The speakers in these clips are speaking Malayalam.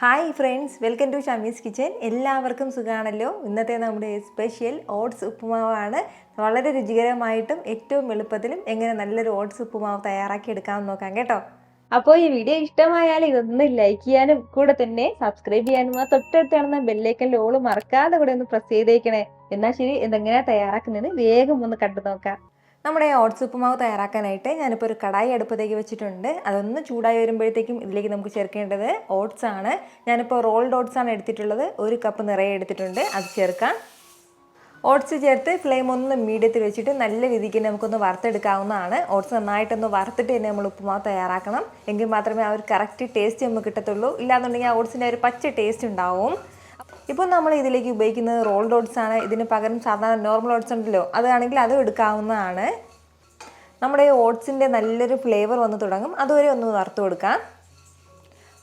Hi friends, welcome to Shamees kitchen. എല്ലാവർക്കും സുഖമാണല്ലോ. ഇന്നത്തെ നമ്മുടെ സ്പെഷ്യൽ ഓട്സ് ഉപ്പുമാവാണ്. വളരെ രുചികരമായിട്ടും ഏറ്റവും എളുപ്പത്തിലും എങ്ങനെ നല്ലൊരു ഓട്സ് ഉപ്പുമാവ് തയ്യാറാക്കി എടുക്കാമെന്ന് നോക്കാം കേട്ടോ. അപ്പോൾ ഈ വീഡിയോ ഇഷ്ടമായാൽ ഇതൊന്ന് ലൈക്ക് ചെയ്യാനും കൂടെ തന്നെ സബ്സ്ക്രൈബ് ചെയ്യാനും ആ തൊട്ടടുത്ത് കാണുന്ന ബെല്ലൈക്കൻ്റെ ഓൾ മറക്കാതെ കൂടെ ഒന്ന് പ്രസ് ചെയ്തേക്കണേ. എന്നാൽ ശരി, ഇതെങ്ങനെയാണ് തയ്യാറാക്കുന്നത് വേഗം ഒന്ന് കണ്ടു നോക്കാം. നമ്മുടെ ഓട്സ് ഉപ്പുമാവ് തയ്യാറാക്കാനായിട്ട് ഞാനിപ്പോൾ ഒരു കടായി അടുപ്പത്തേക്ക് വെച്ചിട്ടുണ്ട്. അതൊന്ന് ചൂടായി വരുമ്പോഴത്തേക്കും ഇതിലേക്ക് നമുക്ക് ചേർക്കേണ്ടത് ഓട്സ് ആണ്. ഞാനിപ്പോൾ റോൾഡ് ഓട്സ് ആണ് എടുത്തിട്ടുള്ളത്. 1 കപ്പ് നിറയെ എടുത്തിട്ടുണ്ട്. അത് ചേർക്കാം. ഓട്സ് ചേർത്ത് ഫ്ലെയിം ഒന്ന് മീഡിയത്തിൽ വെച്ചിട്ട് നല്ല രീതിക്ക് നമുക്കൊന്ന് വറുത്തെടുക്കാവുന്നതാണ്. ഓട്സ് നന്നായിട്ടൊന്ന് വറുത്തിട്ട് തന്നെ നമ്മൾ ഉപ്പുമാവ് തയ്യാറാക്കണം. എങ്കിൽ മാത്രമേ ആ ഒരു കറക്റ്റ് ടേസ്റ്റ് നമുക്ക് കിട്ടത്തുള്ളൂ. ഇല്ലാന്നുണ്ടെങ്കിൽ ആ ഓട്സിൻ്റെ ഒരു പച്ച ടേസ്റ്റ് ഉണ്ടാവും. ഇപ്പോൾ നമ്മൾ ഇതിലേക്ക് ഉപയോഗിക്കുന്നത് റോൾഡ് ഓട്സ് ആണ്. ഇതിന് പകരം സാധാരണ നോർമൽ ഓട്സ് ഉണ്ടല്ലോ, അതാണെങ്കിൽ അതും എടുക്കാവുന്നതാണ്. നമ്മുടെ ഓട്സിൻ്റെ നല്ലൊരു ഫ്ലേവർ വന്ന് തുടങ്ങും. അതുവരെ ഒന്ന് വറുത്ത് കൊടുക്കാം.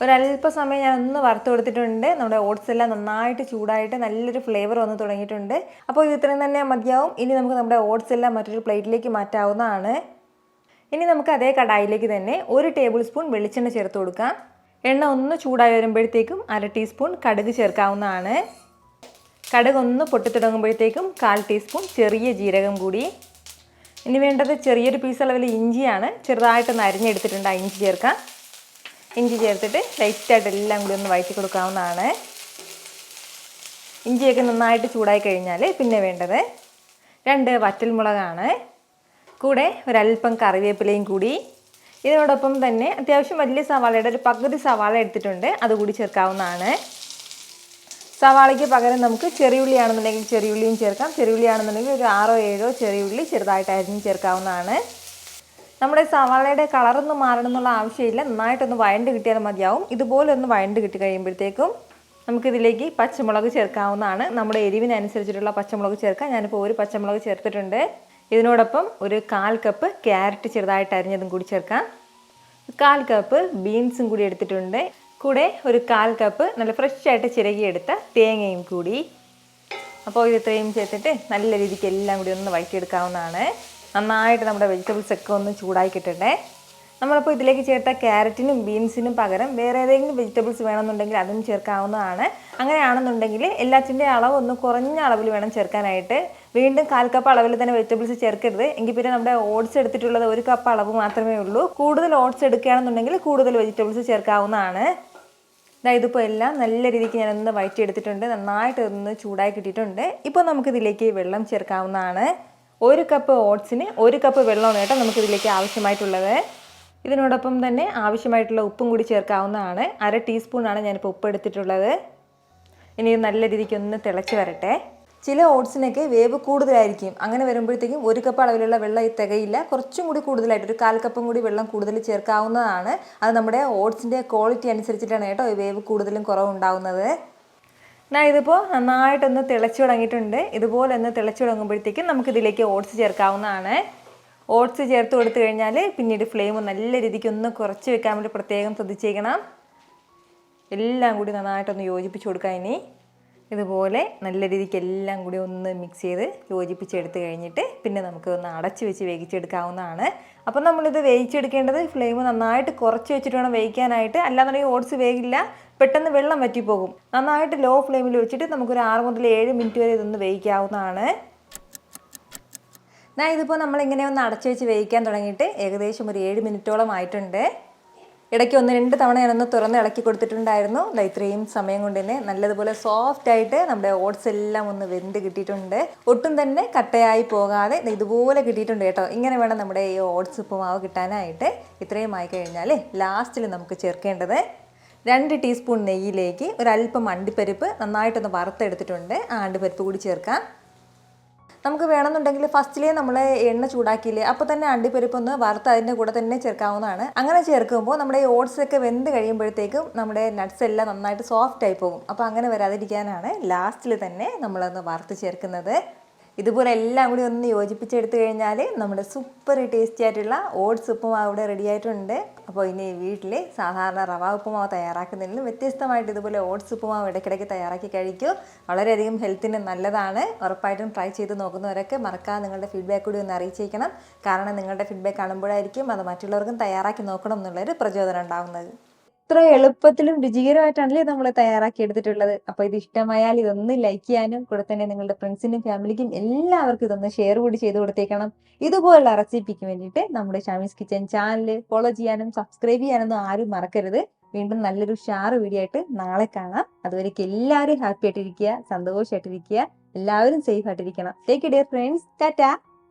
ഒരല്പസമയം ഞാൻ ഒന്ന് വറുത്ത് കൊടുത്തിട്ടുണ്ട്. നമ്മുടെ ഓട്സ് എല്ലാം നന്നായിട്ട് ചൂടായിട്ട് നല്ലൊരു ഫ്ലേവർ വന്ന് തുടങ്ങിയിട്ടുണ്ട്. അപ്പോൾ ഇത് ഇത്രയും തന്നെ മതിയാവും. ഇനി നമുക്ക് നമ്മുടെ ഓട്സ് എല്ലാം മറ്റൊരു പ്ലേറ്റിലേക്ക് മാറ്റാവുന്നതാണ്. ഇനി നമുക്ക് അതേ കടായിലേക്ക് തന്നെ 1 ടേബിൾ സ്പൂൺ വെളിച്ചെണ്ണ ചേർത്ത് കൊടുക്കാം. എണ്ണ ഒന്ന് ചൂടായി വരുമ്പോഴത്തേക്കും 1/2 ടീസ്പൂൺ കടുക് ചേർക്കാവുന്നതാണ്. കടുക് ഒന്ന് പൊട്ടിത്തുടങ്ങുമ്പോഴത്തേക്കും 1/4 ടീസ്പൂൺ ചെറിയ ജീരകം കൂടി. ഇനി വേണ്ടത് ചെറിയൊരു പീസ് അളവിൽ ഇഞ്ചിയാണ്. ചെറുതായിട്ടൊന്ന് അരിഞ്ഞെടുത്തിട്ടുണ്ട്. ആ ഇഞ്ചി ചേർക്കാം. ഇഞ്ചി ചേർത്തിട്ട് ലൈറ്റായിട്ട് എല്ലാം കൂടി ഒന്ന് വഴറ്റി കൊടുക്കാവുന്നതാണ്. ഇഞ്ചിയൊക്കെ നന്നായിട്ട് ചൂടായി കഴിഞ്ഞാൽ പിന്നെ വേണ്ടത് 2 വറ്റൽമുളകാണ്. കൂടെ ഒരല്പം കറിവേപ്പിലയും കൂടി. ഇതിനോടൊപ്പം തന്നെ അത്യാവശ്യം വലിയ സവാളയുടെ ഒരു പകുതി സവാള എടുത്തിട്ടുണ്ട്. അതുകൂടി ചേർക്കാവുന്നതാണ്. സവാളയ്ക്ക് പകരം നമുക്ക് ചെറിയുള്ളിയാണെന്നുണ്ടെങ്കിൽ ചെറിയുള്ളിയും ചേർക്കാം. ചെറിയുള്ളിയാണെന്നുണ്ടെങ്കിൽ ഒരു 6-7 ചെറിയുള്ളി ചെറുതായിട്ട് അരിഞ്ഞ് ചേർക്കാവുന്നതാണ്. നമ്മുടെ സവാളയുടെ കളറൊന്നും മാറണം എന്നുള്ള ആവശ്യമില്ല. നന്നായിട്ടൊന്ന് വഴണ്ട് കിട്ടിയാൽ മതിയാവും. ഇതുപോലെ ഒന്ന് വഴണ്ട് കിട്ടി കഴിയുമ്പോഴത്തേക്കും നമുക്കിതിലേക്ക് പച്ചമുളക് ചേർക്കാവുന്നതാണ്. നമ്മുടെ എരിവിനനുസരിച്ചിട്ടുള്ള പച്ചമുളക് ചേർക്കാം. ഞാനിപ്പോൾ 1 പച്ചമുളക് ചേർത്തിട്ടുണ്ട്. ഇതിനോടൊപ്പം ഒരു 1/4 കപ്പ് ക്യാരറ്റ് ചെറുതായിട്ട് അരിഞ്ഞതും കൂടി ചേർക്കാം. 1/4 കപ്പ് ബീൻസും കൂടി എടുത്തിട്ടുണ്ട്. കൂടെ ഒരു 1/4 കപ്പ് നല്ല ഫ്രഷ് ആയിട്ട് ചിരകിയെടുത്ത തേങ്ങയും കൂടി. അപ്പോൾ ഇത് ഇത്രയും ചേർത്തിട്ട് നല്ല രീതിക്ക് എല്ലാം കൂടി ഒന്ന് വഴറ്റിയെടുക്കാവുന്നതാണ്. നന്നായിട്ട് നമ്മുടെ വെജിറ്റബിൾസ് ഒക്കെ ഒന്ന് ചൂടായി കിട്ടട്ടെ. നമ്മളിപ്പോൾ ഇതിലേക്ക് ചേർത്ത ക്യാരറ്റിനും ബീൻസിനും പകരം വേറെ ഏതെങ്കിലും വെജിറ്റബിൾസ് വേണമെന്നുണ്ടെങ്കിൽ അതും ചേർക്കാവുന്നതാണ്. അങ്ങനെയാണെന്നുണ്ടെങ്കിൽ എല്ലാത്തിൻ്റെ അളവ് ഒന്ന് കുറഞ്ഞ അളവിൽ വേണം ചേർക്കാനായിട്ട്. വീണ്ടും 1/4 കപ്പ് അളവിൽ തന്നെ വെജിറ്റബിൾസ് ചേർക്കരുത്. എങ്കിൽ പിന്നെ നമ്മുടെ ഓട്സ് എടുത്തിട്ടുള്ളത് 1 കപ്പ് അളവ് മാത്രമേ ഉള്ളൂ. കൂടുതൽ ഓട്സ് എടുക്കുകയാണെന്നുണ്ടെങ്കിൽ കൂടുതൽ വെജിറ്റബിൾസ് ചേർക്കാവുന്നതാണ്. ഇതിപ്പോൾ എല്ലാം നല്ല രീതിക്ക് ഞാനൊന്ന് വഴറ്റിയെടുത്തിട്ടുണ്ട്. നന്നായിട്ട് ഒന്ന് ചൂടായി കിട്ടിയിട്ടുണ്ട്. ഇപ്പോൾ നമുക്കിതിലേക്ക് വെള്ളം ചേർക്കാവുന്നതാണ്. 1 കപ്പ് ഓട്സിന് 1 കപ്പ് വെള്ളമാണ് കേട്ടോ നമുക്കിതിലേക്ക് ആവശ്യമായിട്ടുള്ളത്. ഇതിനോടൊപ്പം തന്നെ ആവശ്യമായിട്ടുള്ള ഉപ്പും കൂടി ചേർക്കാവുന്നതാണ്. 1/2 ടീസ്പൂണാണ് ഞാനിപ്പോൾ ഉപ്പ് എടുത്തിട്ടുള്ളത്. ഇനി നല്ല രീതിക്ക് ഒന്ന് തിളച്ച് വരട്ടെ. ചില ഓട്സിനൊക്കെ വേവ് കൂടുതലായിരിക്കും. അങ്ങനെ വരുമ്പോഴത്തേക്കും 1 കപ്പ് അളവിലുള്ള വെള്ളം തികയില്ല. കുറച്ചും കൂടി കൂടുതലായിട്ട് ഒരു 1/4 കപ്പും കൂടി വെള്ളം കൂടുതൽ ചേർക്കാവുന്നതാണ്. അത് നമ്മുടെ ഓട്സിൻ്റെ ക്വാളിറ്റി അനുസരിച്ചിട്ടാണ് കേട്ടോ ഈ വേവ് കൂടുതലും കുറവുണ്ടാവുന്നത്. ഇതിപ്പോൾ നന്നായിട്ടൊന്ന് തിളച്ച് തുടങ്ങിയിട്ടുണ്ട്. ഇതുപോലെ ഒന്ന് തിളച്ച് തുടങ്ങുമ്പോഴത്തേക്കും നമുക്കിതിലേക്ക് ഓട്സ് ചേർക്കാവുന്നതാണ്. ഓട്സ് ചേർത്ത് കൊടുത്തു കഴിഞ്ഞാൽ പിന്നീട് ഫ്ലെയിം നല്ല രീതിക്ക് ഒന്ന് കുറച്ച് വെക്കാൻ വേണ്ടി പ്രത്യേകം ശ്രദ്ധിച്ചേക്കണം. എല്ലാം കൂടി നന്നായിട്ടൊന്ന് യോജിപ്പിച്ച് കൊടുക്കാം. ഇനി ഇതുപോലെ നല്ല രീതിക്ക് എല്ലാം കൂടി ഒന്ന് മിക്സ് ചെയ്ത് യോജിപ്പിച്ചെടുത്ത് കഴിഞ്ഞിട്ട് പിന്നെ നമുക്ക് ഒന്ന് അടച്ച് വെച്ച് വേവിച്ചെടുക്കാവുന്നതാണ്. അപ്പം നമ്മളിത് വേവിച്ചെടുക്കേണ്ടത് ഫ്ലെയിം നന്നായിട്ട് കുറച്ച് വെച്ചിട്ട് വേണം വേവിക്കാനായിട്ട്. അല്ലാന്നുണ്ടെങ്കിൽ ഓട്സ് വേകില്ല, പെട്ടെന്ന് വെള്ളം വറ്റിപ്പോകും. നന്നായിട്ട് ലോ ഫ്ലെയിമിൽ വെച്ചിട്ട് നമുക്കൊരു 6 മുതൽ 7 മിനിറ്റ് വരെ ഇതൊന്ന് വേവിക്കാവുന്നതാണ്. ഇതിപ്പോൾ നമ്മളിങ്ങനെ ഒന്ന് അടച്ചു വെച്ച് വേവിക്കാൻ തുടങ്ങിയിട്ട് ഏകദേശം ഒരു 7 മിനിറ്റോളം ആയിട്ടുണ്ട്. ഇടയ്ക്ക് 1-2 തവണ ഞാനൊന്ന് തുറന്ന് ഇളക്കി കൊടുത്തിട്ടുണ്ടായിരുന്നു. ഇത്രയും സമയം കൊണ്ട് തന്നെ നല്ലതുപോലെ സോഫ്റ്റായിട്ട് നമ്മുടെ ഓട്സ് എല്ലാം ഒന്ന് വെന്ത് കിട്ടിയിട്ടുണ്ട്. ഒട്ടും തന്നെ കട്ടയായി പോകാതെ ഇതുപോലെ കിട്ടിയിട്ടുണ്ട് കേട്ടോ. ഇങ്ങനെ വേണം നമ്മുടെ ഈ ഓട്സ് ഉപ്പുമാവ് കിട്ടാനായിട്ട്. ഇത്രയും ആയി കഴിഞ്ഞാൽ ലാസ്റ്റിൽ നമുക്ക് ചേർക്കേണ്ടത് 2 ടീസ്പൂൺ നെയ്യിലേക്ക് ഒരല്പം അണ്ടിപ്പരിപ്പ് നന്നായിട്ടൊന്ന് വറുത്തെടുത്തിട്ടുണ്ട്. ആ അണ്ടിപ്പരിപ്പ് കൂടി ചേർക്കാം. നമുക്ക് വേണമെന്നുണ്ടെങ്കിൽ ഫസ്റ്റിലേ നമ്മൾ എണ്ണ ചൂടാക്കിയില്ലേ, അപ്പോൾ തന്നെ അണ്ടിപ്പരിപ്പ് ഒന്ന് വറുത്ത് അതിൻ്റെ കൂടെ തന്നെ ചേർക്കാവുന്നതാണ്. അങ്ങനെ ചേർക്കുമ്പോൾ നമ്മുടെ ഈ ഓട്സ് ഒക്കെ വെന്ത് കഴിയുമ്പോഴത്തേക്കും നമ്മുടെ നട്ട്സ് എല്ലാം നന്നായിട്ട് സോഫ്റ്റ് ആയി പോകും. അപ്പോൾ അങ്ങനെ വരാതിരിക്കാനാണ് ലാസ്റ്റിൽ തന്നെ നമ്മളൊന്ന് വറുത്ത് ചേർക്കുന്നത്. ഇതുപോലെ എല്ലാം കൂടി ഒന്ന് യോജിപ്പിച്ചെടുത്ത് കഴിഞ്ഞാൽ നമ്മുടെ സൂപ്പർ ടേസ്റ്റി ആയിട്ടുള്ള ഓട്സ് ഉപ്പുമാവ് ഇവിടെ റെഡി ആയിട്ടുണ്ട്. അപ്പോൾ ഇനി വീട്ടിൽ സാധാരണ റവ ഉപ്പുമാവ് തയ്യാറാക്കുന്നതിലും വ്യത്യസ്തമായിട്ട് ഇതുപോലെ ഓട്സ് ഉപ്പുമാവ് ഇടയ്ക്കിടയ്ക്ക് തയ്യാറാക്കി കഴിക്കും. വളരെയധികം ഹെൽത്തിന് നല്ലതാണ്. ഉറപ്പായിട്ടും ട്രൈ ചെയ്ത് നോക്കുന്നവരൊക്കെ മറക്കാതെ നിങ്ങളുടെ ഫീഡ്ബാക്ക് കൂടി ഒന്ന് അറിയിച്ചേക്കണം. കാരണം നിങ്ങളുടെ ഫീഡ്ബാക്ക് കാണുമ്പോഴായിരിക്കും അത് മറ്റുള്ളവർക്കും തയ്യാറാക്കി നോക്കണം എന്നുള്ളൊരു പ്രചോദനം ഉണ്ടാകുന്നത്. എത്ര എളുപ്പത്തിലും രുചികരമായിട്ടാണല്ലേ നമ്മൾ തയ്യാറാക്കി എടുത്തിട്ടുള്ളത്. അപ്പോൾ ഇത് ഇഷ്ടമായാൽ ഇതൊന്ന് ലൈക്ക് ചെയ്യാനും കൂടെ തന്നെ നിങ്ങളുടെ ഫ്രണ്ട്സിനും ഫാമിലിക്കും എല്ലാവർക്കും ഇതൊന്ന് ഷെയർ കൂടി ചെയ്ത് കൊടുത്തേക്കണം. ഇതുപോലുള്ള റെസിപ്പിക്ക് വേണ്ടിയിട്ട് നമ്മുടെ ഷാമീസ് കിച്ചൻ ചാനൽ ഫോളോ ചെയ്യാനും സബ്സ്ക്രൈബ് ചെയ്യാനൊന്നും ആരും മറക്കരുത്. വീണ്ടും നല്ലൊരു ഷാർ വീഡിയോ ആയിട്ട് നാളെ കാണാം. അതുവരേക്കും എല്ലാവരും ഹാപ്പി ആയിട്ടിരിക്കുക, സന്തോഷമായിട്ടിരിക്കുക, എല്ലാവരും സേഫ് ആയിട്ടിരിക്കണം. Take care friends. ടാറ്റാ.